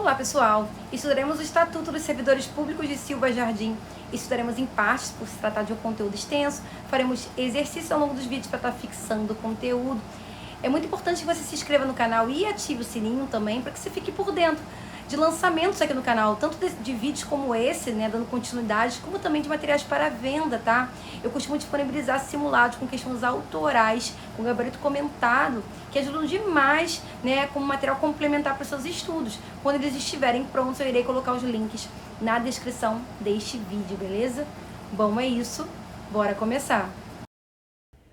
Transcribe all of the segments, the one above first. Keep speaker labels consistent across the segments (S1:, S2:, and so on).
S1: Olá pessoal, estudaremos o Estatuto dos Servidores Públicos de Silva Jardim. Estudaremos em partes, por se tratar de um conteúdo extenso. Faremos exercício ao longo dos vídeos para estar fixando o conteúdo. É muito importante que você se inscreva no canal e ative o sininho também, para que você fique por dentro de lançamentos aqui no canal, tanto de vídeos como esse, né, dando continuidade, como também de materiais para venda, tá? Eu costumo disponibilizar simulados com questões autorais, com gabarito comentado, que ajudam demais, né, como material complementar para os seus estudos. Quando eles estiverem prontos, eu irei colocar os links na descrição deste vídeo, beleza? Bom, é isso. Bora começar!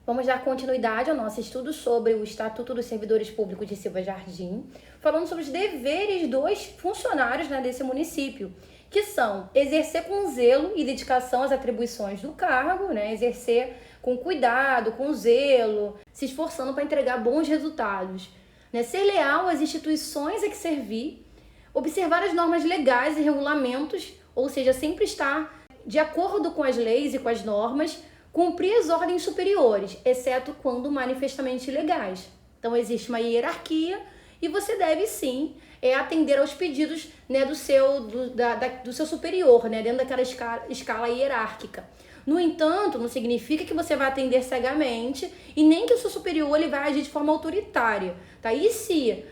S1: Vamos dar continuidade ao nosso estudo sobre o Estatuto dos Servidores Públicos de Silva Jardim, falando sobre os deveres dos funcionários, né, desse município, que são exercer com zelo e dedicação as atribuições do cargo, né, exercer com cuidado, com zelo, se esforçando para entregar bons resultados, né, ser leal às instituições a que servir, observar as normas legais e regulamentos, ou seja, sempre estar de acordo com as leis e com as normas, cumprir as ordens superiores, exceto quando manifestamente ilegais. Então, existe uma hierarquia e você deve, sim, atender aos pedidos, né, do seu superior, né, dentro daquela escala hierárquica. No entanto, não significa que você vai atender cegamente e nem que o seu superior ele vai agir de forma autoritária. Tá? E se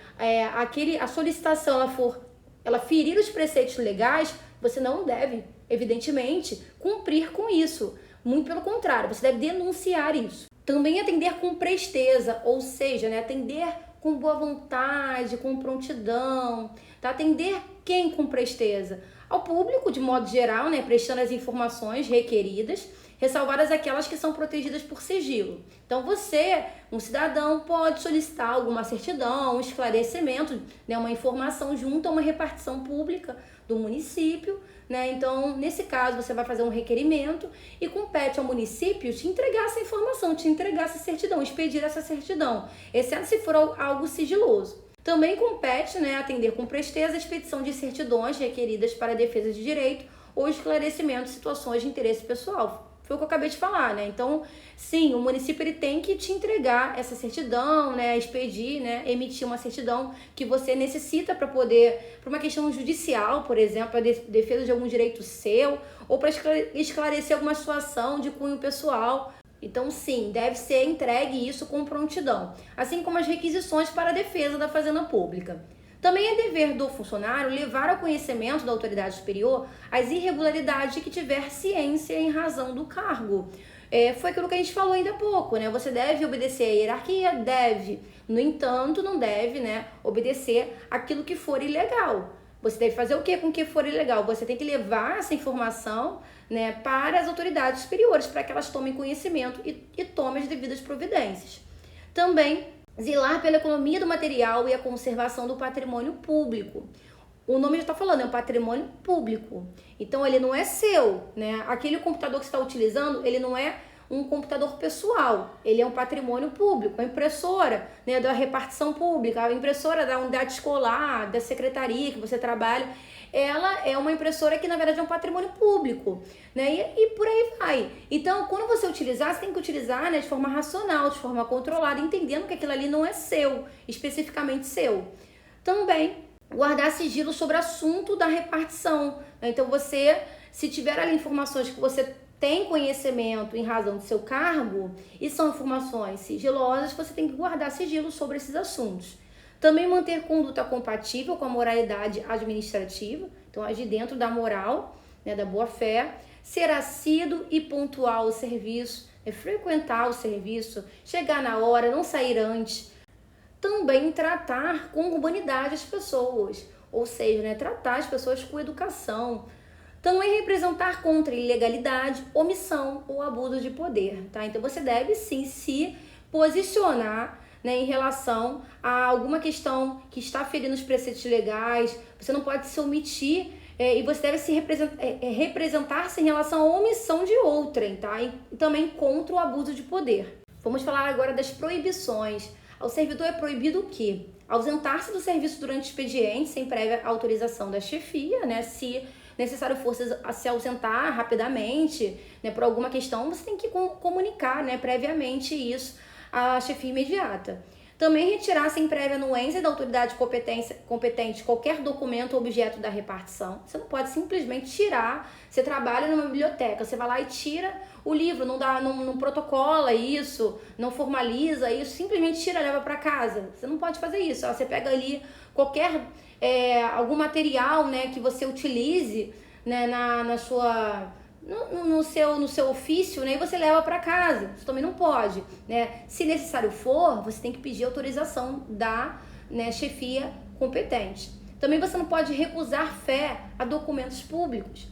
S1: a solicitação ela ferir os preceitos legais, você não deve, evidentemente, cumprir com isso. Muito pelo contrário, você deve denunciar isso. Também atender com presteza, ou seja, né, atender com boa vontade, com prontidão. Tá? Atender quem com presteza? Ao público, de modo geral, né, prestando as informações requeridas, ressalvadas aquelas que são protegidas por sigilo. Então você, um cidadão, pode solicitar alguma certidão, um esclarecimento, né, uma informação junto a uma repartição pública do município, né? Então, nesse caso, você vai fazer um requerimento e compete ao município te entregar essa informação, te entregar essa certidão, expedir essa certidão, exceto se for algo sigiloso. Também compete, né, atender com presteza a expedição de certidões requeridas para a defesa de direito ou esclarecimento de situações de interesse pessoal. Foi o que eu acabei de falar, né? Então, sim, o município ele tem que te entregar essa certidão, né? Expedir, né? Emitir uma certidão que você necessita para uma questão judicial, por exemplo, para defesa de algum direito seu, ou para esclarecer alguma situação de cunho pessoal. Então, sim, deve ser entregue isso com prontidão, assim como as requisições para a defesa da fazenda pública. Também é dever do funcionário levar ao conhecimento da autoridade superior as irregularidades de que tiver ciência em razão do cargo. Foi aquilo que a gente falou ainda há pouco, né? Você deve obedecer à hierarquia? Deve. No entanto, não deve, né, obedecer aquilo que for ilegal. Você deve fazer o que com o que for ilegal? Você tem que levar essa informação, né, para as autoridades superiores, para que elas tomem conhecimento e tomem as devidas providências. Também zelar pela economia do material e a conservação do patrimônio público. O nome já está falando, é um patrimônio público. Então, ele não é seu, né? Aquele computador que você está utilizando, ele não é um computador pessoal, ele é um patrimônio público. A impressora, né, da repartição pública, a impressora da unidade escolar, da secretaria que você trabalha, ela é uma impressora que, na verdade, é um patrimônio público, né? E por aí vai. Então, quando você utilizar, você tem que utilizar, né, de forma racional, de forma controlada, entendendo que aquilo ali não é seu, especificamente seu. Também, guardar sigilo sobre o assunto da repartição, né? Então, você, se tiver ali informações que você tem conhecimento em razão do seu cargo e são informações sigilosas, você tem que guardar sigilo sobre esses assuntos. Também manter conduta compatível com a moralidade administrativa, então agir dentro da moral, né, da boa-fé, ser assíduo e pontual ao serviço, frequentar o serviço, chegar na hora, não sair antes. Também tratar com humanidade as pessoas, ou seja, né, tratar as pessoas com educação. Também representar contra ilegalidade, omissão ou abuso de poder, tá? Então você deve sim se posicionar, né, em relação a alguma questão que está ferindo os preceitos legais. Você não pode se omitir e você deve se representar-se em relação à omissão de outrem, tá? E também contra o abuso de poder. Vamos falar agora das proibições. Ao servidor é proibido o quê? Ausentar-se do serviço durante o expediente sem prévia autorização da chefia, né? Se necessário for se ausentar rapidamente, né, por alguma questão, você tem que comunicar, né, previamente isso à chefia imediata. Também retirar sem prévia anuência da autoridade competente qualquer documento ou objeto da repartição. Você não pode simplesmente tirar. Você trabalha numa biblioteca, você vai lá e tira o livro, não protocola isso, não formaliza isso, simplesmente tira e leva para casa. Você não pode fazer isso. Você pega ali qualquer algum material, né, que você utilize, né, no seu ofício, né, e você leva para casa. Isso também não pode, né? Se necessário for, você tem que pedir autorização da, né, chefia competente. Também você não pode recusar fé a documentos públicos.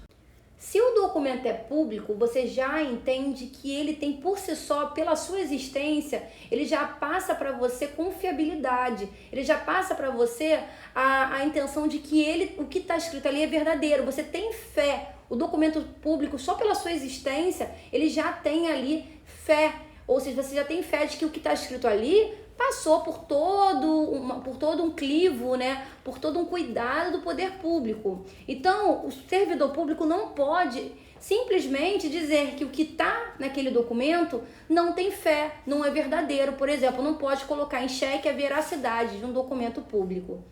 S1: Se o documento é público, você já entende que ele tem por si só, pela sua existência, ele já passa para você confiabilidade, ele já passa para você a intenção de que o que está escrito ali é verdadeiro, você tem fé. O documento público, só pela sua existência, ele já tem ali fé, ou seja, você já tem fé de que o que está escrito ali passou por todo um crivo, né? Por todo um cuidado do poder público. Então, o servidor público não pode simplesmente dizer que o que está naquele documento não tem fé, não é verdadeiro. Por exemplo, não pode colocar em xeque a veracidade de um documento público.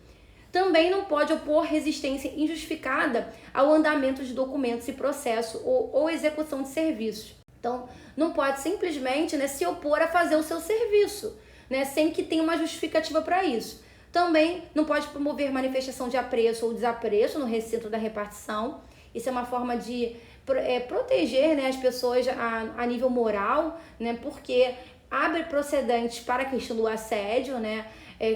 S1: Também não pode opor resistência injustificada ao andamento de documentos e processo ou execução de serviços. Então, não pode simplesmente, né, se opor a fazer o seu serviço, né, sem que tenha uma justificativa para isso. Também não pode promover manifestação de apreço ou desapreço no recinto da repartição. Isso é uma forma de proteger, né, as pessoas a nível moral, né, porque abre precedentes para a questão do assédio, né,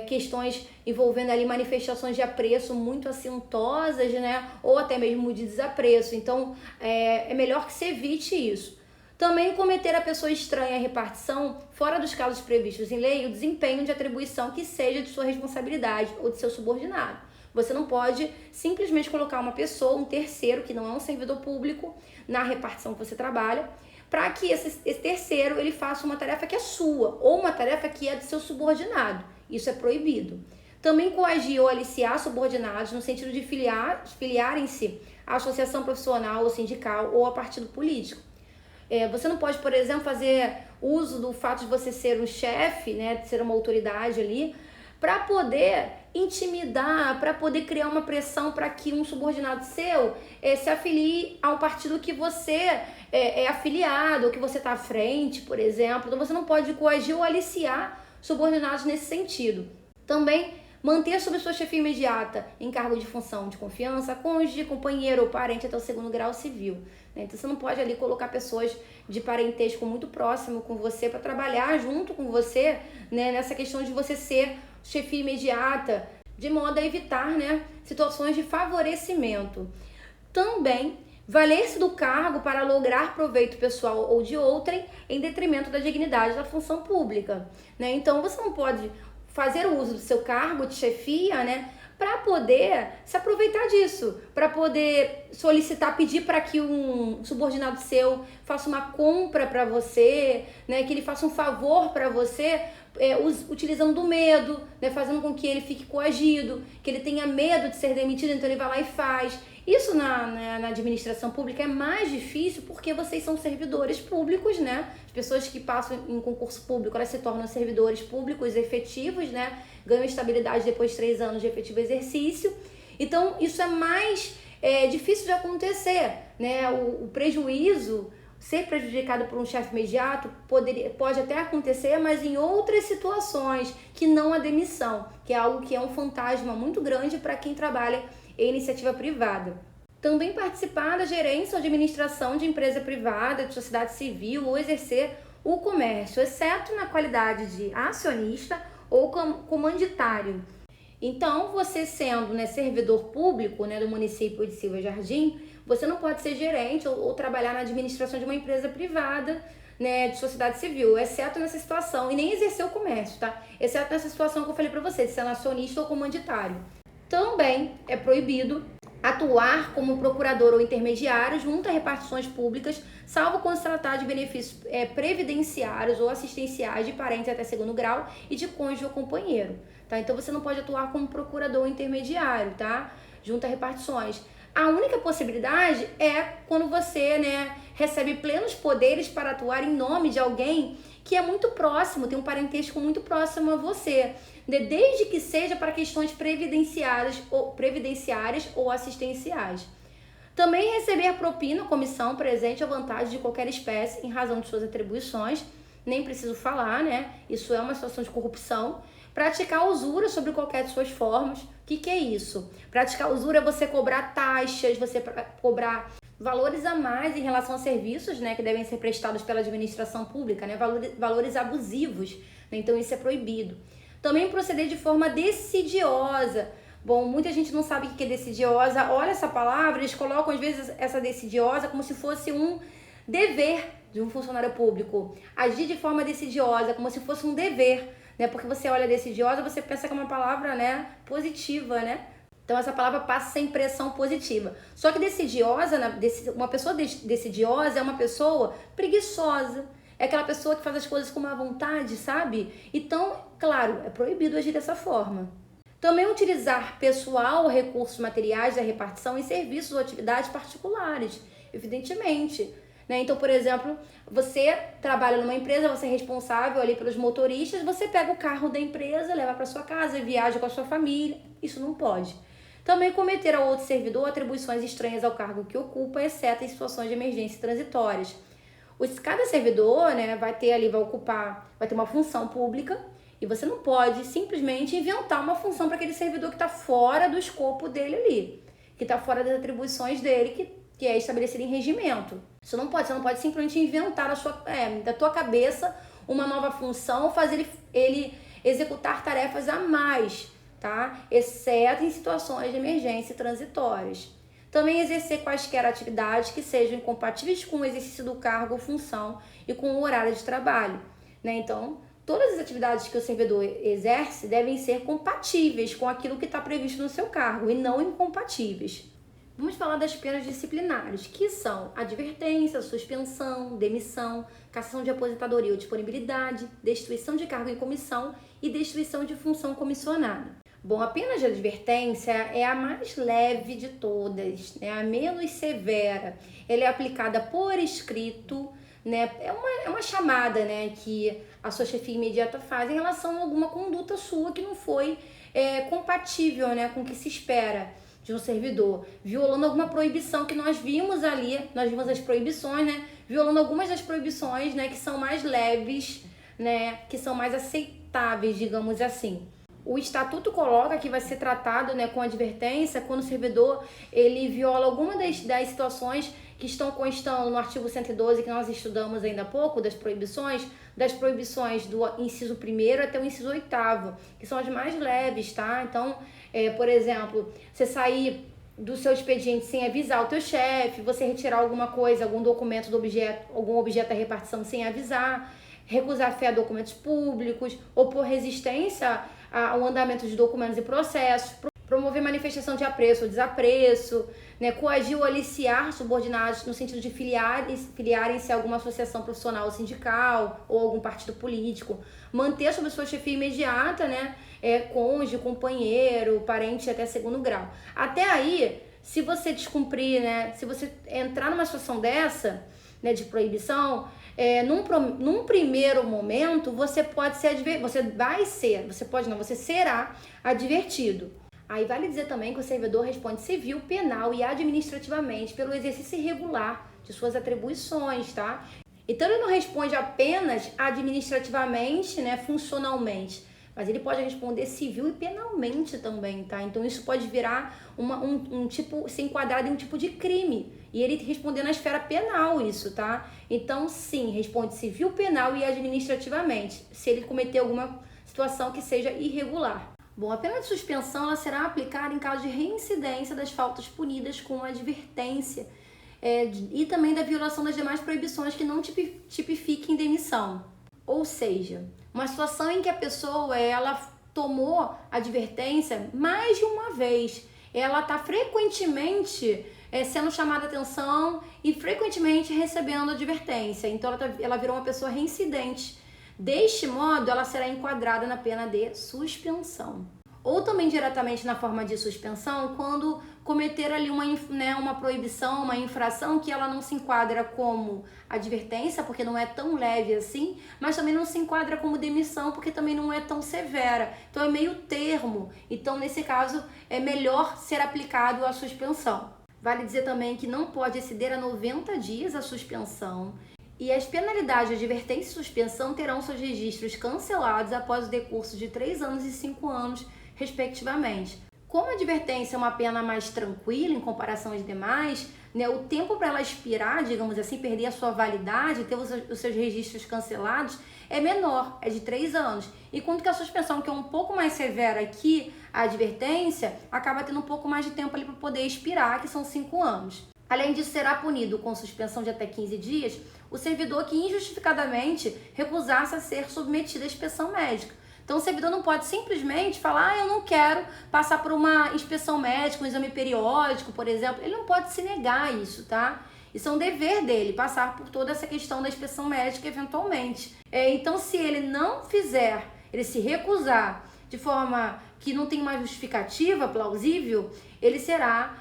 S1: questões envolvendo ali manifestações de apreço muito assintosas, né, ou até mesmo de desapreço. Então, é melhor que se evite isso. Também cometer a pessoa estranha à repartição, fora dos casos previstos em lei, o desempenho de atribuição que seja de sua responsabilidade ou de seu subordinado. Você não pode simplesmente colocar uma pessoa, um terceiro, que não é um servidor público, na repartição que você trabalha, para que esse terceiro ele faça uma tarefa que é sua, ou uma tarefa que é do seu subordinado. Isso é proibido. Também coagir ou aliciar subordinados no sentido de filiarem-se à associação profissional ou sindical ou a partido político. Você não pode, por exemplo, fazer uso do fato de você ser um chefe, né, de ser uma autoridade ali, para poder intimidar, para poder criar uma pressão para que um subordinado seu se afilie ao partido que você é afiliado, ou que você está à frente, por exemplo. Então você não pode coagir ou aliciar subordinados nesse sentido. Também manter sob sua chefia imediata em cargo de função de confiança, cônjuge, companheiro ou parente até o 2º grau civil. Né? Então você não pode ali colocar pessoas de parentesco muito próximo com você para trabalhar junto com você, né, nessa questão de você ser chefia imediata, de modo a evitar, né, situações de favorecimento. Também valer-se do cargo para lograr proveito pessoal ou de outrem em detrimento da dignidade da função pública. Né? Então você não pode fazer o uso do seu cargo de chefia, né, para poder se aproveitar disso, para poder solicitar, pedir para que um subordinado seu faça uma compra para você, né, que ele faça um favor para você, utilizando do medo, né, fazendo com que ele fique coagido, que ele tenha medo de ser demitido, então ele vai lá e faz. Isso na administração pública é mais difícil porque vocês são servidores públicos, né? As pessoas que passam em concurso público, elas se tornam servidores públicos efetivos, né? Ganham estabilidade depois de 3 anos de efetivo exercício. Então, isso é mais difícil de acontecer, né? O prejuízo, ser prejudicado por um chefe imediato, pode até acontecer, mas em outras situações, que não a demissão, que é algo que é um fantasma muito grande para quem trabalha em iniciativa privada. Também participar da gerência ou administração de empresa privada, de sociedade civil ou exercer o comércio, exceto na qualidade de acionista ou comanditário. Então, você sendo, né, servidor público, né, do município de Silva Jardim, você não pode ser gerente ou trabalhar na administração de uma empresa privada, né, de sociedade civil, exceto nessa situação, e nem exercer o comércio, tá? Exceto nessa situação que eu falei para você, de ser acionista ou comanditário. Também é proibido atuar como procurador ou intermediário junto a repartições públicas, salvo quando se tratar de benefícios previdenciários ou assistenciais de parentes até 2º grau e de cônjuge ou companheiro. Tá? Então você não pode atuar como procurador ou intermediário, tá? Junto a repartições. A única possibilidade é quando você, né, recebe plenos poderes para atuar em nome de alguém que é muito próximo, tem um parentesco muito próximo a você, né? Desde que seja para questões previdenciárias ou assistenciais. Também receber propina, comissão, presente ou vantagem de qualquer espécie em razão de suas atribuições, nem preciso falar, né? Isso é uma situação de corrupção. Praticar usura sobre qualquer de suas formas. O que é isso? Praticar usura é você cobrar taxas, você cobrar valores a mais em relação a serviços, né, que devem ser prestados pela administração pública, né? Valores abusivos, né? Então isso é proibido. Também proceder de forma decidiosa. Bom, muita gente não sabe o que é decidiosa. Olha essa palavra, eles colocam às vezes essa decidiosa como se fosse um dever de um funcionário público. Agir de forma decidiosa, como se fosse um dever, né? Porque você olha decidiosa, você pensa que é uma palavra, né, positiva, né? Então essa palavra passa essa impressão positiva. Só que decidiosa, uma pessoa decidiosa é uma pessoa preguiçosa. É aquela pessoa que faz as coisas com má vontade, sabe? Então, claro, é proibido agir dessa forma. Também utilizar pessoal ou recursos materiais da repartição em serviços ou atividades particulares, evidentemente. Né? Então, por exemplo, você trabalha numa empresa, você é responsável ali pelos motoristas, você pega o carro da empresa, leva para sua casa, viaja com a sua família. Isso não pode. Também cometer ao outro servidor atribuições estranhas ao cargo que ocupa, exceto em situações de emergência transitórias. Cada servidor, né, vai ter uma função pública e você não pode simplesmente inventar uma função para aquele servidor que está fora do escopo dele ali, que está fora das atribuições dele, que é estabelecido em regimento. Você não pode simplesmente inventar da tua cabeça uma nova função, fazer ele executar tarefas a mais, tá? Exceto em situações de emergência transitórias. Também exercer quaisquer atividades que sejam incompatíveis com o exercício do cargo ou função e com o horário de trabalho, né? Então, todas as atividades que o servidor exerce devem ser compatíveis com aquilo que está previsto no seu cargo e não incompatíveis. Vamos falar das penas disciplinares, que são advertência, suspensão, demissão, cassação de aposentadoria ou disponibilidade, destituição de cargo em comissão e destituição de função comissionada. Bom, a pena de advertência é a mais leve de todas, né? A menos severa. Ela é aplicada por escrito, né? É uma chamada, né, que a sua chefia imediata faz em relação a alguma conduta sua que não foi compatível, né, com o que se espera de um servidor, violando alguma proibição que nós vimos as proibições, né, violando algumas das proibições, né, que são mais leves, né, que são mais aceitáveis, digamos assim. O estatuto coloca que vai ser tratado, né, com advertência quando o servidor ele viola alguma das situações que estão constando no artigo 112 que nós estudamos ainda há pouco, das proibições do inciso 1º até o inciso 8º, que são as mais leves, tá? Então, por exemplo, você sair do seu expediente sem avisar o teu chefe, você retirar alguma coisa, algum documento algum objeto da repartição sem avisar, recusar fé a documentos públicos, opor resistência ao andamento de documentos e processos, promover manifestação de apreço ou desapreço, né, coagir ou aliciar subordinados no sentido de filiarem-se a alguma associação profissional ou sindical ou algum partido político, manter sob sua chefia imediata, né, cônjuge, companheiro, parente até segundo grau. Até aí, se você descumprir, né, se você entrar numa situação dessa, né, de proibição, num primeiro momento, você será advertido. Aí vale dizer também que o servidor responde civil, penal e administrativamente pelo exercício irregular de suas atribuições, tá? Então ele não responde apenas administrativamente, né, funcionalmente, mas ele pode responder civil e penalmente também, tá? Então isso pode virar ser enquadrado em um tipo de crime. E ele responder na esfera penal isso, tá? Então sim, responde civil, penal e administrativamente, se ele cometer alguma situação que seja irregular. Bom, a pena de suspensão ela será aplicada em caso de reincidência das faltas punidas com advertência e também da violação das demais proibições que não tipifiquem demissão. Ou seja, uma situação em que a pessoa ela tomou advertência mais de uma vez, ela está frequentemente sendo chamada a atenção e frequentemente recebendo advertência, então ela virou uma pessoa reincidente. Deste modo, ela será enquadrada na pena de suspensão. Ou também diretamente na forma de suspensão, quando cometer ali uma proibição, uma infração que ela não se enquadra como advertência, porque não é tão leve assim, mas também não se enquadra como demissão, porque também não é tão severa. Então é meio termo. Então, nesse caso, é melhor ser aplicado a suspensão. Vale dizer também que não pode exceder a 90 dias a suspensão. E as penalidades de advertência e suspensão terão seus registros cancelados após o decurso de 3 anos e 5 anos, respectivamente. Como a advertência é uma pena mais tranquila em comparação às demais, né, o tempo para ela expirar, digamos assim, perder a sua validade, ter os seus registros cancelados, é menor, é de 3 anos. Enquanto que a suspensão, que é um pouco mais severa que a advertência, acaba tendo um pouco mais de tempo ali para poder expirar, que são 5 anos. Além disso, será punido com suspensão de até 15 dias o servidor que injustificadamente recusar-se a ser submetido à inspeção médica. Então, o servidor não pode simplesmente falar, eu não quero passar por uma inspeção médica, um exame periódico, por exemplo. Ele não pode se negar a isso, tá? Isso é um dever dele, passar por toda essa questão da inspeção médica eventualmente. Então, se ele não fizer, ele se recusar de forma que não tem uma justificativa plausível, ele será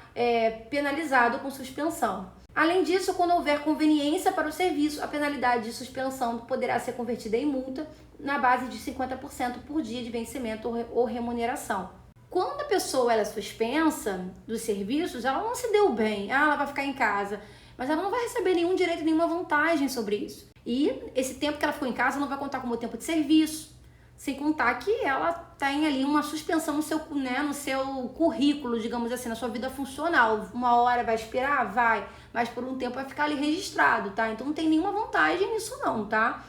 S1: penalizado com suspensão. Além disso, quando houver conveniência para o serviço, a penalidade de suspensão poderá ser convertida em multa na base de 50% por dia de vencimento ou remuneração. Quando a pessoa ela é suspensa dos serviços, ela não se deu bem, ela vai ficar em casa, mas ela não vai receber nenhum direito, nenhuma vantagem sobre isso. E esse tempo que ela ficou em casa não vai contar como tempo de serviço, sem contar que ela tem ali uma suspensão no seu currículo, digamos assim, na sua vida funcional. Uma hora vai expirar? Vai, mas por um tempo vai ficar ali registrado, tá? Então não tem nenhuma vantagem nisso não, tá?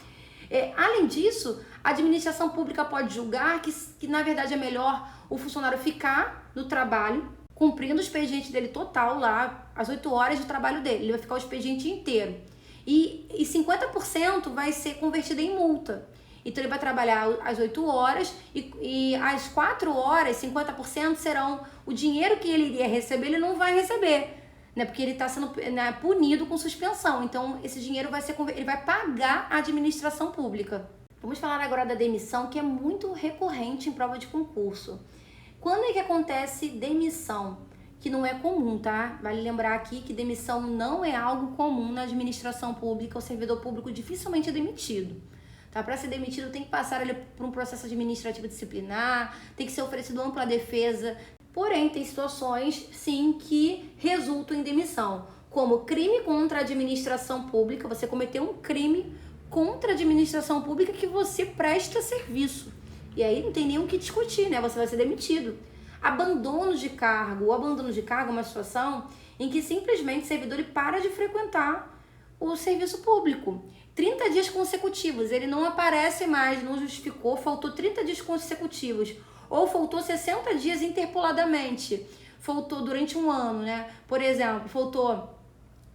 S1: Além disso, a administração pública pode julgar que na verdade é melhor o funcionário ficar no trabalho, cumprindo o expediente dele total lá, as 8 horas de trabalho dele. Ele vai ficar o expediente inteiro. E 50% vai ser convertido em multa. Então ele vai trabalhar as 8 horas e as 4 horas, 50% serão o dinheiro que ele iria receber, ele não vai receber, né? Porque ele está sendo punido com suspensão. Então esse dinheiro ele vai pagar a administração pública. Vamos falar agora da demissão, que é muito recorrente em prova de concurso. Quando é que acontece demissão? Que não é comum, tá? Vale lembrar aqui que demissão não é algo comum na administração pública. O servidor público dificilmente é demitido. Tá? Para ser demitido tem que passar ali por um processo administrativo disciplinar, tem que ser oferecido ampla defesa. Porém, tem situações, sim, que resultam em demissão, como crime contra a administração pública. Você cometeu um crime contra a administração pública que você presta serviço. E aí não tem nem o que discutir, né? Você vai ser demitido. Abandono de cargo. O abandono de cargo é uma situação em que simplesmente o servidor ele para de frequentar o serviço público. 30 dias consecutivos, ele não aparece mais, não justificou, faltou 30 dias consecutivos, ou faltou 60 dias interpoladamente, faltou durante um ano, né? Por exemplo, faltou,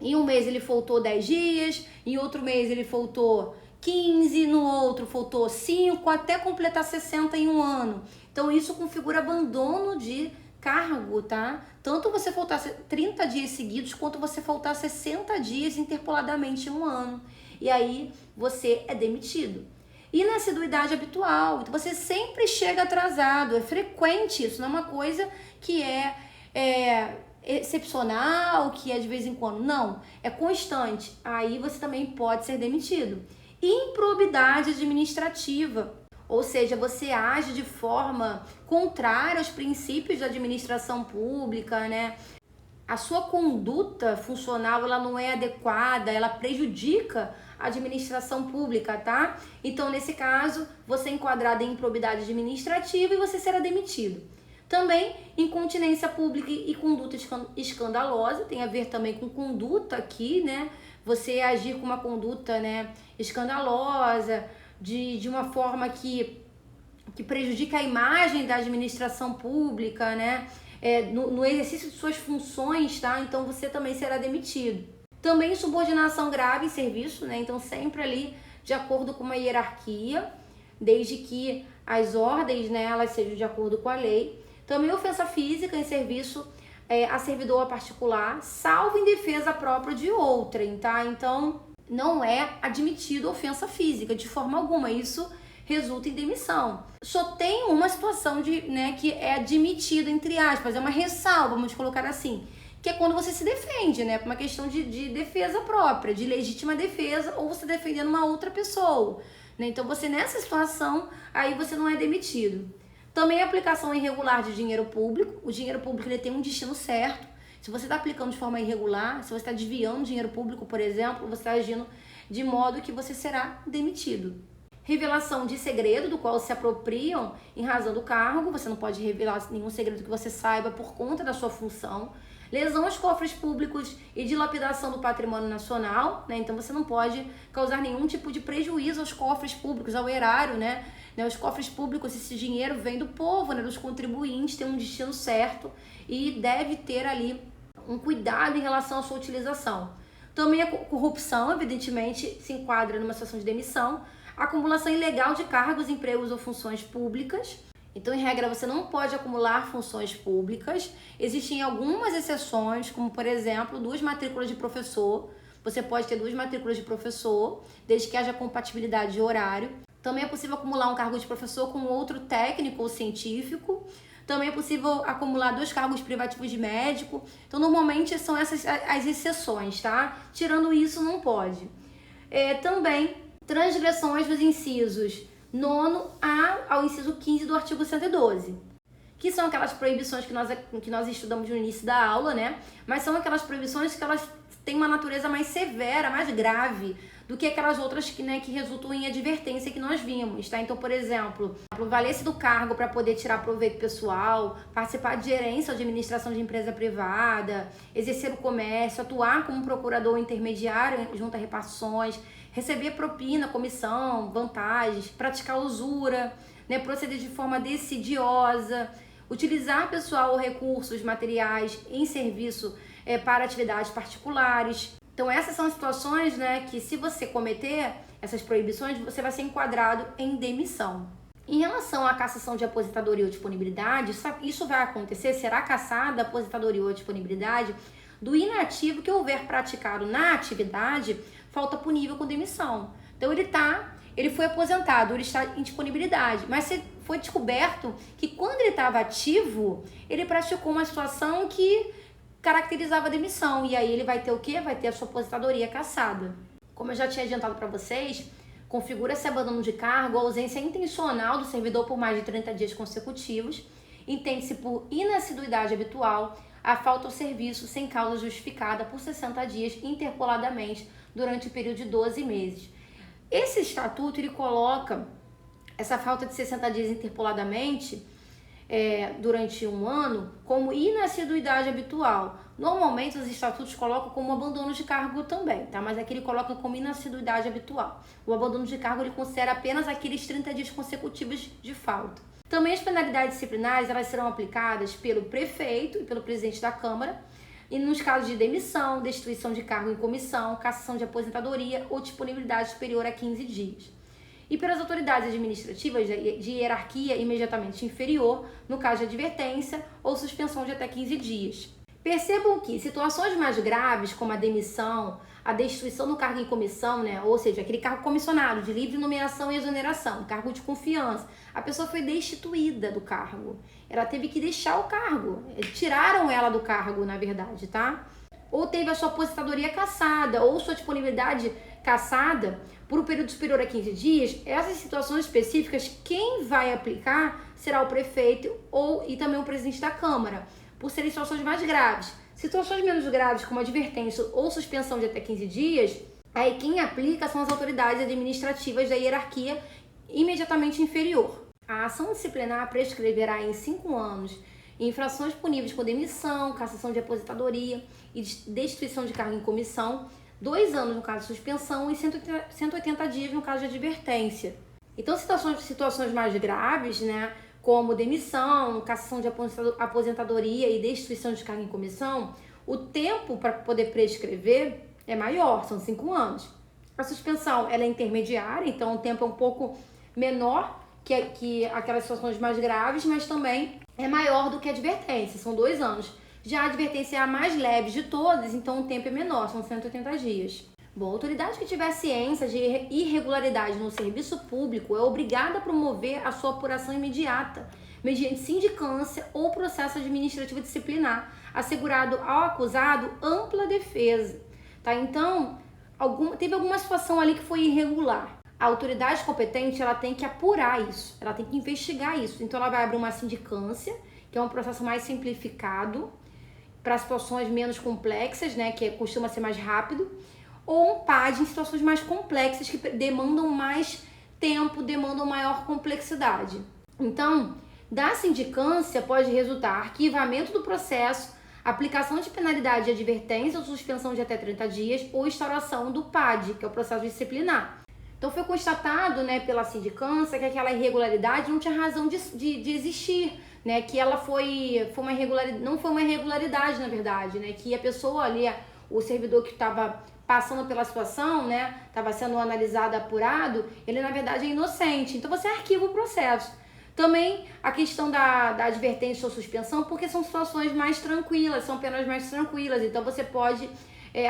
S1: em um mês ele faltou 10 dias, em outro mês ele faltou 15, no outro faltou 5, até completar 60 em um ano. Então isso configura abandono de cargo, tá? Tanto você faltar 30 dias seguidos, quanto você faltar 60 dias interpoladamente em um ano. E aí você é demitido. E na assiduidade habitual, então você sempre chega atrasado, é frequente isso, não é uma coisa que é excepcional, que é de vez em quando, não, é constante. Aí você também pode ser demitido. Improbidade administrativa, ou seja, você age de forma contrária aos princípios da administração pública, né? A sua conduta funcional, ela não é adequada, ela prejudica a administração pública, tá? Então, nesse caso, você é enquadrado em improbidade administrativa e você será demitido. Também, incontinência pública e conduta escandalosa, tem a ver também com conduta aqui, né? Você agir com uma conduta, né, escandalosa, de uma forma que prejudica a imagem da administração pública, né? No exercício de suas funções, tá? Então você também será demitido. Também subordinação grave em serviço, né? Então sempre ali de acordo com uma hierarquia, desde que as ordens, né, elas sejam de acordo com a lei. Também ofensa física em serviço a servidor particular, salvo em defesa própria de outrem, tá? Então não é admitido ofensa física de forma alguma. Isso resulta em demissão. Só tem uma situação que é admitida, entre aspas, é uma ressalva, vamos colocar assim, que é quando você se defende, por uma questão de defesa própria, de legítima defesa, ou você defendendo uma outra pessoa. Então, você nessa situação, aí você não é demitido. Também a aplicação irregular de dinheiro público. O dinheiro público ele tem um destino certo. Se você está aplicando de forma irregular, se você está desviando dinheiro público, por exemplo, você está agindo de modo que você será demitido. Revelação de segredo, do qual se apropriam em razão do cargo. Você não pode revelar nenhum segredo que você saiba por conta da sua função. Lesão aos cofres públicos e dilapidação do patrimônio nacional, Então você não pode causar nenhum tipo de prejuízo aos cofres públicos, ao erário, Os cofres públicos, esse dinheiro vem do povo, dos contribuintes, tem um destino certo e deve ter ali um cuidado em relação à sua utilização. Também a corrupção, evidentemente, se enquadra numa situação de demissão. Acumulação ilegal de cargos, empregos ou funções públicas. Então, em regra, você não pode acumular funções públicas. Existem algumas exceções, como, por exemplo, 2 matrículas de professor. Você pode ter 2 matrículas de professor, desde que haja compatibilidade de horário. Também é possível acumular um cargo de professor com outro técnico ou científico. Também é possível acumular 2 cargos privativos de médico. Então, normalmente, são essas as exceções, tá? Tirando isso, não pode. Também, transgressões dos incisos 9A ao inciso 15 do artigo 112, que são aquelas proibições que nós estudamos no início da aula, Mas são aquelas proibições que elas têm uma natureza mais severa, mais grave, do que aquelas outras que resultam em advertência que nós vimos, tá? Então, por exemplo, valer-se do cargo para poder tirar proveito pessoal, participar de gerência ou de administração de empresa privada, exercer o comércio, atuar como procurador ou intermediário junto a repartições, receber propina, comissão, vantagens, praticar usura, proceder de forma decidiosa, utilizar pessoal ou recursos materiais em serviço para atividades particulares. Então, essas são situações que, se você cometer essas proibições, você vai ser enquadrado em demissão. Em relação à cassação de aposentadoria ou disponibilidade, isso vai acontecer, será cassada a aposentadoria ou disponibilidade do inativo que houver praticado na atividade falta punível com demissão. Então, ele foi aposentado, ele está em disponibilidade, mas foi descoberto que quando ele estava ativo, ele praticou uma situação que caracterizava a demissão, e aí ele vai ter o quê? Vai ter a sua aposentadoria cassada. Como eu já tinha adiantado para vocês, configura-se abandono de cargo, a ausência intencional do servidor por mais de 30 dias consecutivos, entende-se por inassiduidade habitual, a falta ao serviço sem causa justificada por 60 dias interpoladamente durante o período de 12 meses. Esse estatuto, ele coloca essa falta de 60 dias interpoladamente durante um ano como inassiduidade habitual. Normalmente os estatutos colocam como abandono de cargo também, tá? Mas aqui ele coloca como inassiduidade habitual. O abandono de cargo ele considera apenas aqueles 30 dias consecutivos de falta. Também as penalidades disciplinares elas serão aplicadas pelo prefeito e pelo presidente da Câmara, e nos casos de demissão, destituição de cargo em comissão, cassação de aposentadoria ou disponibilidade superior a 15 dias. E pelas autoridades administrativas de hierarquia imediatamente inferior, no caso de advertência ou suspensão de até 15 dias. Percebam que situações mais graves, como a demissão, a destituição do cargo em comissão, ou seja, aquele cargo comissionado de livre nomeação e exoneração, cargo de confiança, a pessoa foi destituída do cargo. Ela teve que deixar o cargo, tiraram ela do cargo, na verdade, tá? Ou teve a sua aposentadoria cassada, ou sua disponibilidade cassada por um período superior a 15 dias, essas situações específicas, quem vai aplicar será o prefeito e também o presidente da Câmara, por serem situações mais graves. Situações menos graves, como advertência ou suspensão de até 15 dias, aí quem aplica são as autoridades administrativas da hierarquia imediatamente inferior. A ação disciplinar prescreverá em 5 anos infrações puníveis com demissão, cassação de aposentadoria e destituição de cargo em comissão, 2 anos no caso de suspensão e 180 dias no caso de advertência. Então, situações mais graves, como demissão, cassação de aposentadoria e destituição de cargo em comissão, o tempo para poder prescrever é maior, são 5 anos. A suspensão ela é intermediária, então o tempo é um pouco menor que aquelas situações mais graves, mas também é maior do que a advertência, são 2 anos. Já a advertência é a mais leve de todas, então o tempo é menor, são 180 dias. Bom, a autoridade que tiver ciência de irregularidade no serviço público é obrigada a promover a sua apuração imediata, mediante sindicância ou processo administrativo disciplinar, assegurado ao acusado ampla defesa. Tá? Então, teve alguma situação ali que foi irregular. A autoridade competente, ela tem que apurar isso, ela tem que investigar isso. Então, ela vai abrir uma sindicância, que é um processo mais simplificado, para situações menos complexas, né, que costuma ser mais rápido, ou um PAD em situações mais complexas, que demandam mais tempo, demandam maior complexidade. Então, da sindicância pode resultar arquivamento do processo, aplicação de penalidade de advertência ou suspensão de até 30 dias, ou instauração do PAD, que é o processo disciplinar. Então, foi constatado, né, pela sindicância que aquela irregularidade não tinha razão de existir, né, que ela uma irregularidade, não foi uma irregularidade, na verdade, né, que a pessoa ali, o servidor que estava passando pela situação, né, estava sendo analisado, apurado, ele na verdade é inocente. Então você arquiva o processo. Também a questão da advertência ou suspensão, porque são situações mais tranquilas, são penas mais tranquilas. Então você pode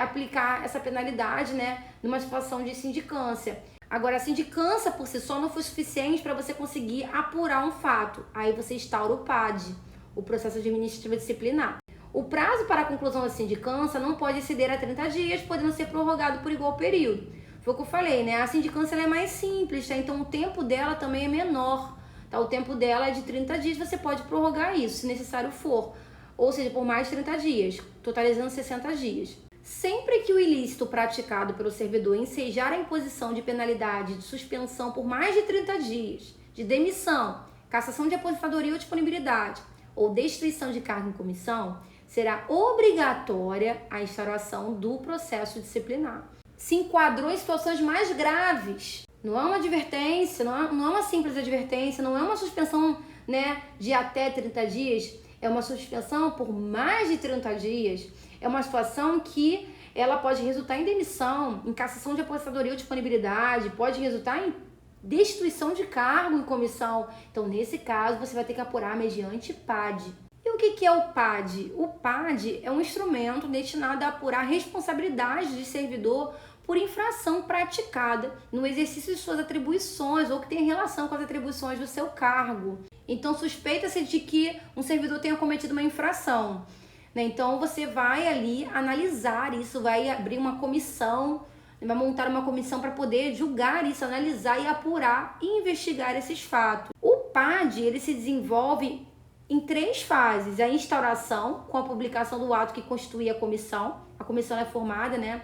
S1: aplicar essa penalidade, né, numa situação de sindicância. Agora, a sindicância por si só não foi suficiente para você conseguir apurar um fato. Aí você instaura o PAD, o processo administrativo disciplinar. O prazo para a conclusão da sindicância não pode exceder a 30 dias, podendo ser prorrogado por igual período. Foi o que eu falei, né? A sindicância ela é mais simples, tá? Então o tempo dela também é menor, tá? O tempo dela é de 30 dias, você pode prorrogar isso, se necessário for. Ou seja, por mais 30 dias, totalizando 60 dias. Sempre que o ilícito praticado pelo servidor ensejar a imposição de penalidade de suspensão por mais de 30 dias, de demissão, cassação de aposentadoria ou disponibilidade, ou destituição de cargo em comissão, será obrigatória a instauração do processo disciplinar. Se enquadrou em situações mais graves, não é uma advertência, não é uma simples advertência, não é uma suspensão, né, de até 30 dias, é uma suspensão por mais de 30 dias, é uma situação que ela pode resultar em demissão, em cassação de aposentadoria ou disponibilidade, pode resultar em destituição de cargo em comissão. Então, nesse caso, você vai ter que apurar mediante PAD. E o que é o PAD? O PAD é um instrumento destinado a apurar responsabilidade de servidor por infração praticada no exercício de suas atribuições ou que tem relação com as atribuições do seu cargo. Então, suspeita-se de que um servidor tenha cometido uma infração, né? Então, você vai ali analisar isso, vai abrir uma comissão, vai montar uma comissão para poder julgar isso, analisar e apurar e investigar esses fatos. O PAD, ele se desenvolve em 3 fases: a instauração, com a publicação do ato que constitui a comissão. A comissão é formada, né,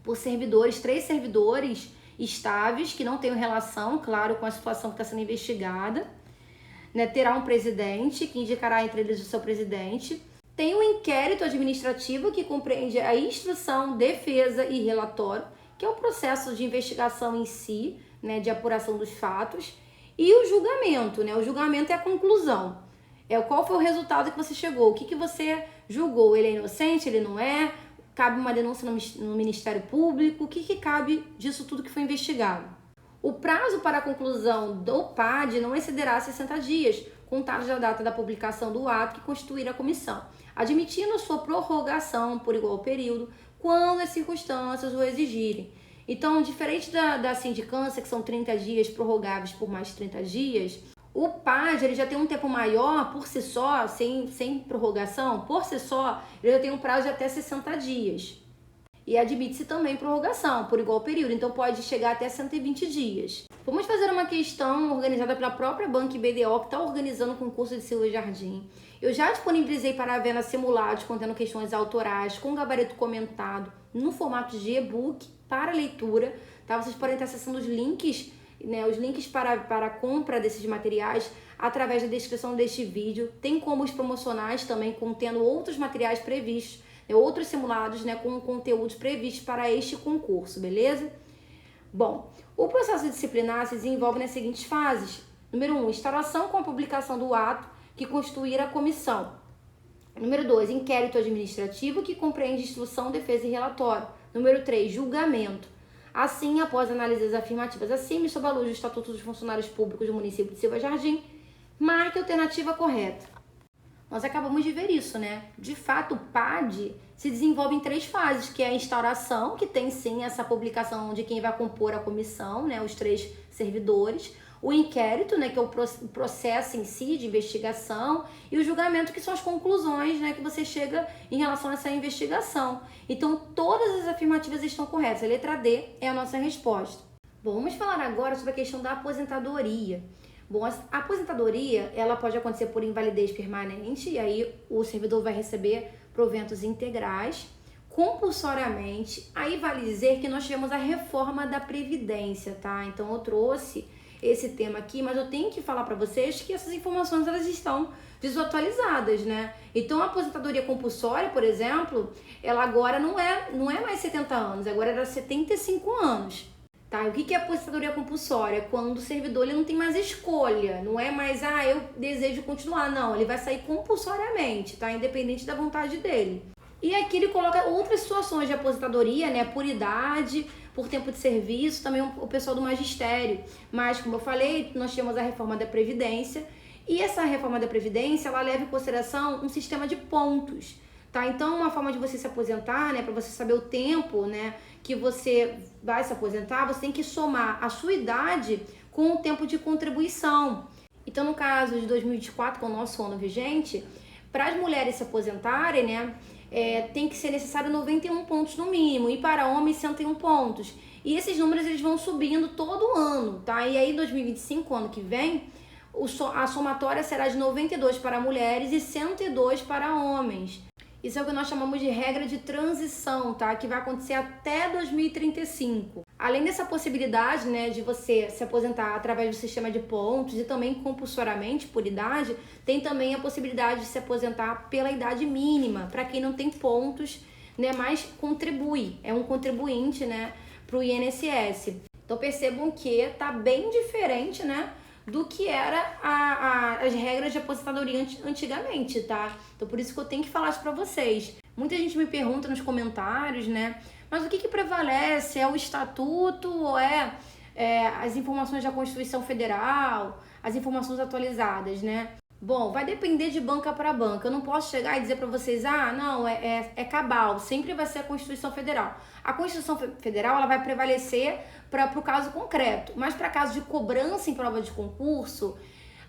S1: por 3 servidores estáveis, que não tenham relação, claro, com a situação que está sendo investigada, né? Terá um presidente, que indicará entre eles o seu presidente. Tem o inquérito administrativo, que compreende a instrução, defesa e relatório, que é o processo de investigação em si, né, de apuração dos fatos. E o julgamento, né? O julgamento é a conclusão. Qual foi o resultado que você chegou? O que você julgou? Ele é inocente? Ele não é? Cabe uma denúncia no Ministério Público? O que cabe disso tudo que foi investigado? O prazo para a conclusão do PAD não excederá 60 dias, contados da data da publicação do ato que constituir a comissão, admitindo sua prorrogação por igual período, quando as circunstâncias o exigirem. Então, diferente da sindicância, que são 30 dias prorrogáveis por mais 30 dias, o PAD ele já tem um tempo maior por si só, sem prorrogação, por si só, ele já tem um prazo de até 60 dias. E admite-se também prorrogação por igual período, então pode chegar até 120 dias. Vamos fazer uma questão organizada pela própria Banco BDO, que está organizando o concurso de Silvia Jardim. Eu já disponibilizei para a venda simulados contendo questões autorais, com gabarito comentado, no formato de e-book para leitura. Tá? Vocês podem estar acessando os links, né, para a compra desses materiais através da descrição deste vídeo. Tem como os promocionais também, contendo outros materiais previstos, né, outros simulados, né, com conteúdos previstos para este concurso, beleza? Bom, o processo disciplinar se desenvolve nas seguintes fases. Número 1, instauração com a publicação do ato que constituir a comissão. Número 2, inquérito administrativo, que compreende instrução, defesa e relatório. Número 3, julgamento. Assim, após análises afirmativas acima e sob a luz do Estatuto dos Funcionários Públicos do município de Silva Jardim, marque a alternativa correta. Nós acabamos de ver isso, né? De fato, o PAD se desenvolve em 3 fases, que é a instauração, que tem sim essa publicação de quem vai compor a comissão, né? Os 3 servidores. O inquérito, né? Que é o processo em si de investigação. E o julgamento, que são as conclusões, né? Que você chega em relação a essa investigação. Então, todas as afirmativas estão corretas. A letra D é a nossa resposta. Bom, vamos falar agora sobre a questão da aposentadoria. Bom, a aposentadoria, ela pode acontecer por invalidez permanente, e aí o servidor vai receber proventos integrais, compulsoriamente. Aí vale dizer que nós tivemos a reforma da Previdência, tá? Então eu trouxe esse tema aqui, mas eu tenho que falar para vocês que essas informações, elas estão desatualizadas, né? Então a aposentadoria compulsória, por exemplo, ela agora não é mais 70 anos, agora era 75 anos. Tá, o que é aposentadoria compulsória? Quando o servidor ele não tem mais escolha, não é mais, eu desejo continuar, não, ele vai sair compulsoriamente, tá? Independente da vontade dele. E aqui ele coloca outras situações de aposentadoria, né? Por idade, por tempo de serviço, também o pessoal do magistério. Mas, como eu falei, nós temos a reforma da Previdência, e essa reforma da Previdência, ela leva em consideração um sistema de pontos. Tá? Então, uma forma de você se aposentar, né, para você saber o tempo, né, que você vai se aposentar, você tem que somar a sua idade com o tempo de contribuição. Então, no caso de 2024, com o nosso ano vigente, para as mulheres se aposentarem, né, tem que ser necessário 91 pontos no mínimo, e para homens 101 pontos. E esses números eles vão subindo todo ano, tá? E aí, em 2025, ano que vem, a somatória será de 92 para mulheres e 102 para homens. Isso é o que nós chamamos de regra de transição, tá? Que vai acontecer até 2035. Além dessa possibilidade, né, de você se aposentar através do sistema de pontos e também compulsoriamente por idade, tem também a possibilidade de se aposentar pela idade mínima, para quem não tem pontos, né, mas contribui, é um contribuinte, né, para o INSS. Então percebam que tá bem diferente, né, do que era as regras de aposentadoria antigamente, tá? Então por isso que eu tenho que falar isso pra vocês. Muita gente me pergunta nos comentários, né? Mas o que prevalece? É o estatuto ou as informações da Constituição Federal, as informações atualizadas, né? Bom, vai depender de banca para banca. Eu não posso chegar e dizer para vocês, não, é cabal, sempre vai ser a Constituição Federal. A Constituição Federal ela vai prevalecer para o caso concreto, mas para caso de cobrança em prova de concurso,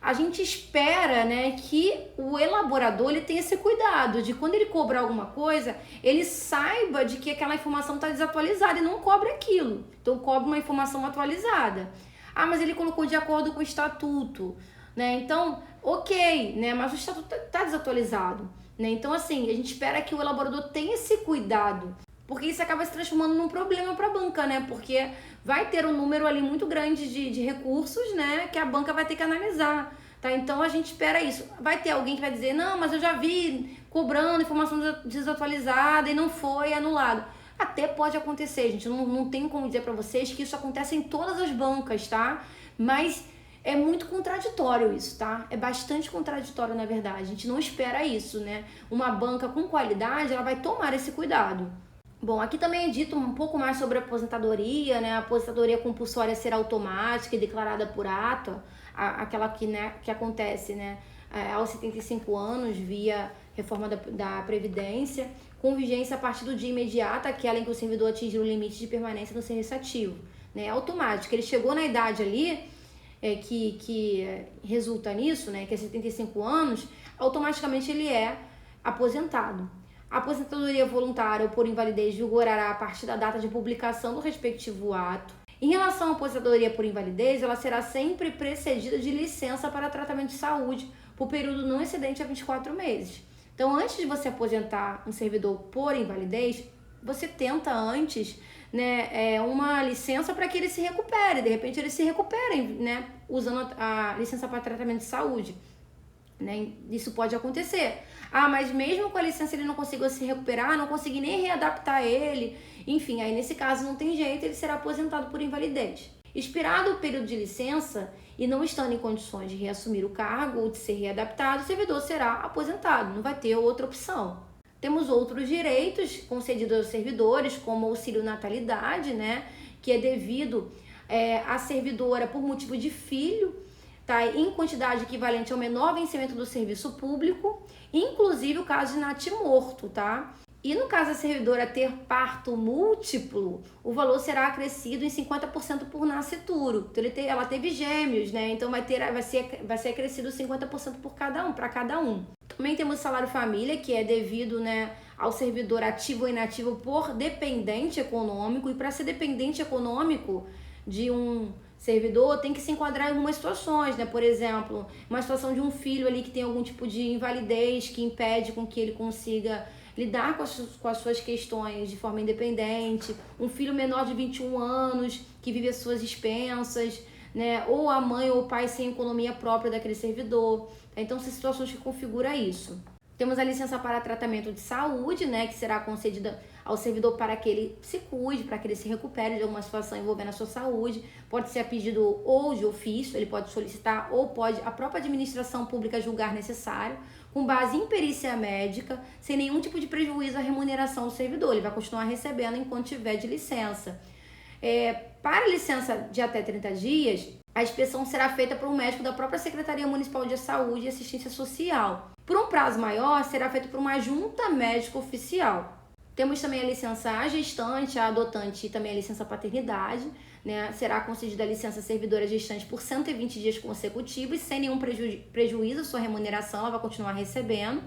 S1: a gente espera, né, que o elaborador ele tenha esse cuidado de quando ele cobrar alguma coisa, ele saiba de que aquela informação está desatualizada e não cobre aquilo. Então, cobre uma informação atualizada. Mas ele colocou de acordo com o estatuto, né? Então, ok, né? Mas o estatuto está desatualizado, né? Então, assim, a gente espera que o elaborador tenha esse cuidado, porque isso acaba se transformando num problema para a banca, né? Porque vai ter um número ali muito grande de recursos, né? Que a banca vai ter que analisar, tá? Então, a gente espera isso. Vai ter alguém que vai dizer, não, mas eu já vi cobrando informação desatualizada e não foi anulado. Até pode acontecer, gente. Não tem como dizer para vocês que isso acontece em todas as bancas, tá? Mas é muito contraditório isso, tá? É bastante contraditório, na verdade. A gente não espera isso, né? Uma banca com qualidade, ela vai tomar esse cuidado. Bom, aqui também é dito um pouco mais sobre a aposentadoria, né? A aposentadoria compulsória será automática e declarada por ato, aquela que acontece, né? Aos 75 anos, via reforma da Previdência, com vigência a partir do dia imediato, aquela em que o servidor atingir o limite de permanência no serviço ativo, né? É automático. Ele chegou na idade ali, que resulta nisso, né, que é 75 anos, automaticamente ele é aposentado. A aposentadoria voluntária ou por invalidez vigorará a partir da data de publicação do respectivo ato. Em relação à aposentadoria por invalidez, ela será sempre precedida de licença para tratamento de saúde por período não excedente a 24 meses. Então, antes de você aposentar um servidor por invalidez, você tenta antes, né, uma licença para que ele se recupere. De repente eles se recuperem, né, usando a licença para tratamento de saúde, né? Isso pode acontecer. Mas mesmo com a licença ele não conseguiu se recuperar, não consegui nem readaptar ele, enfim, aí nesse caso não tem jeito, ele será aposentado por invalidez. Expirado o período de licença e não estando em condições de reassumir o cargo ou de ser readaptado, o servidor será aposentado, não vai ter outra opção. Temos outros direitos concedidos aos servidores, como auxílio natalidade, né, que é devido à servidora por motivo de filho, tá, em quantidade equivalente ao menor vencimento do serviço público, inclusive o caso de natimorto, tá? E no caso da servidora ter parto múltiplo, o valor será acrescido em 50% por nascituro. Então ela teve gêmeos, né? Então vai ser acrescido 50% por cada um, para cada um. Também temos o salário família, que é devido, né, ao servidor ativo ou inativo por dependente econômico. E para ser dependente econômico de um servidor, tem que se enquadrar em algumas situações, né? Por exemplo, uma situação de um filho ali que tem algum tipo de invalidez que impede com que ele consiga lidar com as suas questões de forma independente, um filho menor de 21 anos que vive as suas expensas, né? Ou a mãe ou o pai sem economia própria daquele servidor. Então, são situações que configuram isso. Temos a licença para tratamento de saúde, né, que será concedida ao servidor para que ele se cuide, para que ele se recupere de alguma situação envolvendo a sua saúde. Pode ser a pedido ou de ofício, ele pode solicitar ou pode a própria administração pública julgar necessário, com base em perícia médica, sem nenhum tipo de prejuízo à remuneração do servidor. Ele vai continuar recebendo enquanto tiver de licença. Para licença de até 30 dias, a inspeção será feita por um médico da própria Secretaria Municipal de Saúde e Assistência Social. Por um prazo maior, será feito por uma junta médica oficial. Temos também a licença à gestante, à adotante e também a licença paternidade, né? Será concedida a licença servidora gestante por 120 dias consecutivos, sem nenhum prejuízo à sua remuneração, ela vai continuar recebendo.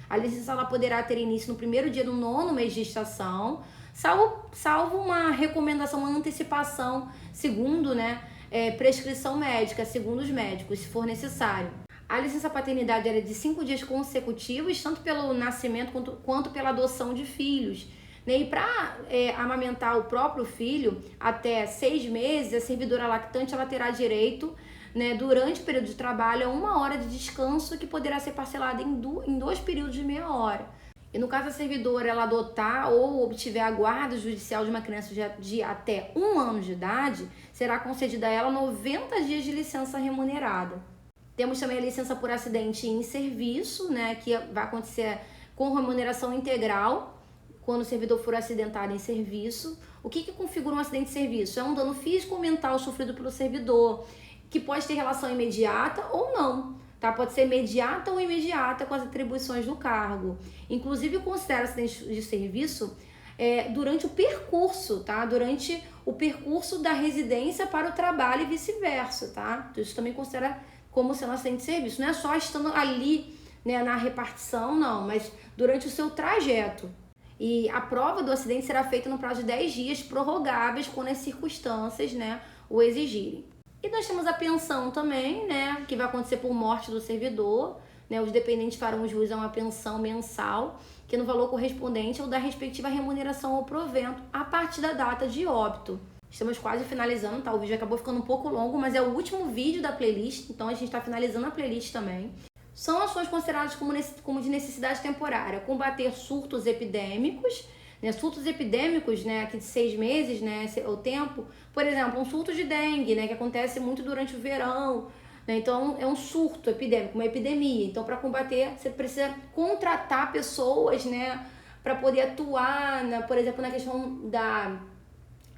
S1: A licença ela poderá ter início no primeiro dia do 9º mês de gestação, salvo uma recomendação, uma antecipação, segundo, né, prescrição médica, segundo os médicos, se for necessário. A licença paternidade era de 5 dias consecutivos, tanto pelo nascimento quanto pela adoção de filhos. E para amamentar o próprio filho até 6 meses, a servidora lactante ela terá direito, né, durante o período de trabalho, a 1 hora de descanso que poderá ser parcelada em 2 períodos de meia hora. E no caso da servidora ela adotar ou obtiver a guarda judicial de uma criança de até 1 ano de idade, será concedida a ela 90 dias de licença remunerada. Temos também a licença por acidente em serviço, né, que vai acontecer com remuneração integral quando o servidor for acidentado em serviço. O que configura um acidente de serviço? É um dano físico ou mental sofrido pelo servidor, que pode ter relação imediata ou não. Tá? Pode ser imediata ou imediata com as atribuições do cargo. Inclusive, considera acidente de serviço durante o percurso, tá? Durante o percurso da residência para o trabalho e vice-versa, tá? Então, isso também considera como sendo acidente de serviço. Não é só estando ali, né, na repartição, não, mas durante o seu trajeto. E a prova do acidente será feita no prazo de 10 dias, prorrogáveis quando as circunstâncias, né, o exigirem. E nós temos a pensão também, né, que vai acontecer por morte do servidor, né, os dependentes farão jus a uma pensão mensal, que é no valor correspondente ao da respectiva remuneração ou provento, a partir da data de óbito. Estamos quase finalizando, tá? O vídeo acabou ficando um pouco longo, mas é o último vídeo da playlist, então a gente está finalizando a playlist também. São ações consideradas como de necessidade temporária: combater surtos epidêmicos, né? Surtos epidêmicos, né, aqui de 6 meses, né, o tempo. Por exemplo, um surto de dengue, né, que acontece muito durante o verão, né? Então é um surto epidêmico, uma epidemia. Então, para combater, você precisa contratar pessoas, né, para poder atuar, por exemplo, na questão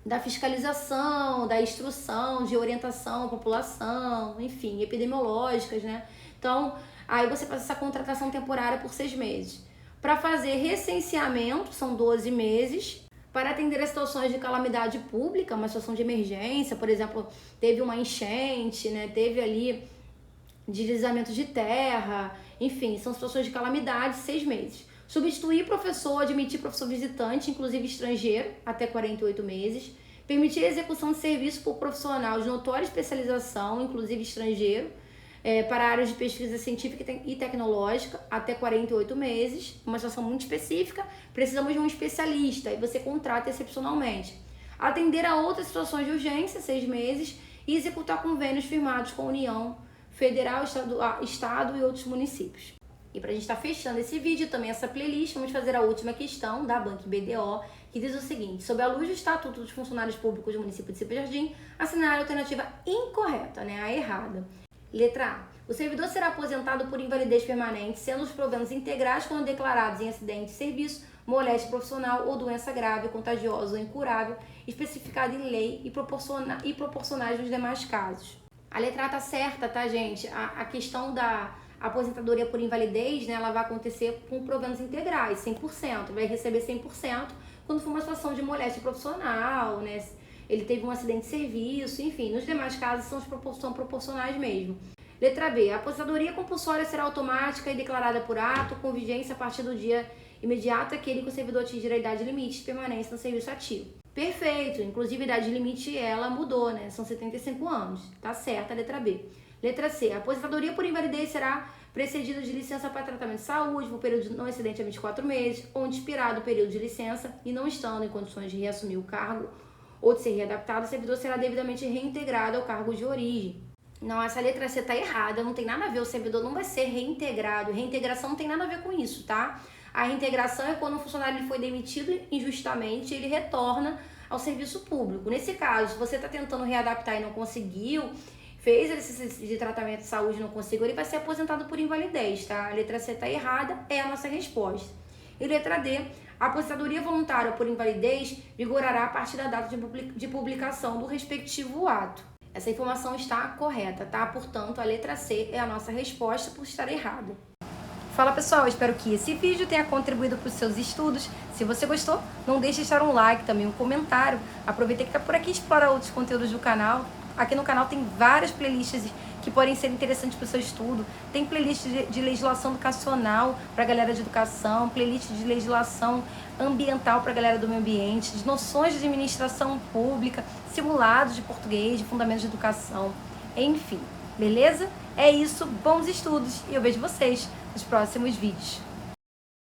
S1: da fiscalização, da instrução, de orientação à população, enfim, epidemiológicas, né? Então, aí você faz essa contratação temporária por 6 meses. Para fazer recenseamento, são 12 meses. Para atender a situações de calamidade pública, uma situação de emergência, por exemplo, teve uma enchente, né? Teve ali deslizamento de terra, enfim, são situações de calamidade, 6 meses. Substituir professor, admitir professor visitante, inclusive estrangeiro, até 48 meses. Permitir a execução de serviço por profissional de notória especialização, inclusive estrangeiro, para áreas de pesquisa científica e tecnológica, até 48 meses. Uma situação muito específica, precisamos de um especialista, e você contrata excepcionalmente. Atender a outras situações de urgência, 6 meses. E executar convênios firmados com a União Federal, Estado e outros municípios. E para a gente estar fechando esse vídeo, também essa playlist, vamos fazer a última questão da Banco BDO, que diz o seguinte: sob a luz do Estatuto dos Funcionários Públicos do município de Cipa Jardim, assinar a alternativa incorreta, né, a errada. Letra A. O servidor será aposentado por invalidez permanente, sendo os proventos integrais quando declarados em acidente de serviço, moléstia profissional ou doença grave, contagiosa ou incurável, especificada em lei e proporcionais nos demais casos. A letra A tá certa, tá, gente? A questão da aposentadoria por invalidez, né, ela vai acontecer com proventos integrais, 100%. Vai receber 100% quando for uma situação de moléstia profissional, né? Ele teve um acidente de serviço, enfim. Nos demais casos são proporcionais mesmo. Letra B. A aposentadoria compulsória será automática e declarada por ato, com vigência a partir do dia imediato aquele que o servidor atingir a idade limite de permanência no serviço ativo. Perfeito, inclusive a idade limite ela mudou, né? São 75 anos. Tá certa a letra B. Letra C. A aposentadoria por invalidez será precedida de licença para tratamento de saúde por período não excedente a 24 meses, onde expirado o período de licença e não estando em condições de reassumir o cargo ou de ser readaptado, o servidor será devidamente reintegrado ao cargo de origem. Não, essa letra C tá errada, não tem nada a ver, o servidor não vai ser reintegrado. Reintegração não tem nada a ver com isso, tá? A reintegração é quando o funcionário foi demitido injustamente e ele retorna ao serviço público. Nesse caso, se você está tentando readaptar e não conseguiu, fez exercício de tratamento de saúde e não conseguiu, ele vai ser aposentado por invalidez, tá? A letra C está errada, é a nossa resposta. E letra D, a aposentadoria voluntária por invalidez vigorará a partir da data de publicação do respectivo ato. Essa informação está correta, tá? Portanto, a letra C é a nossa resposta por estar errada. Fala pessoal, espero que esse vídeo tenha contribuído para os seus estudos. Se você gostou, não deixe de deixar um like, também um comentário. Aproveita que está por aqui e explora outros conteúdos do canal. Aqui no canal tem várias playlists que podem ser interessantes para o seu estudo. Tem playlist de legislação educacional para a galera de educação, playlist de legislação ambiental para a galera do meio ambiente, de noções de administração pública, simulados de português, de fundamentos de educação, enfim, beleza? É isso, bons estudos e eu vejo vocês nos próximos vídeos.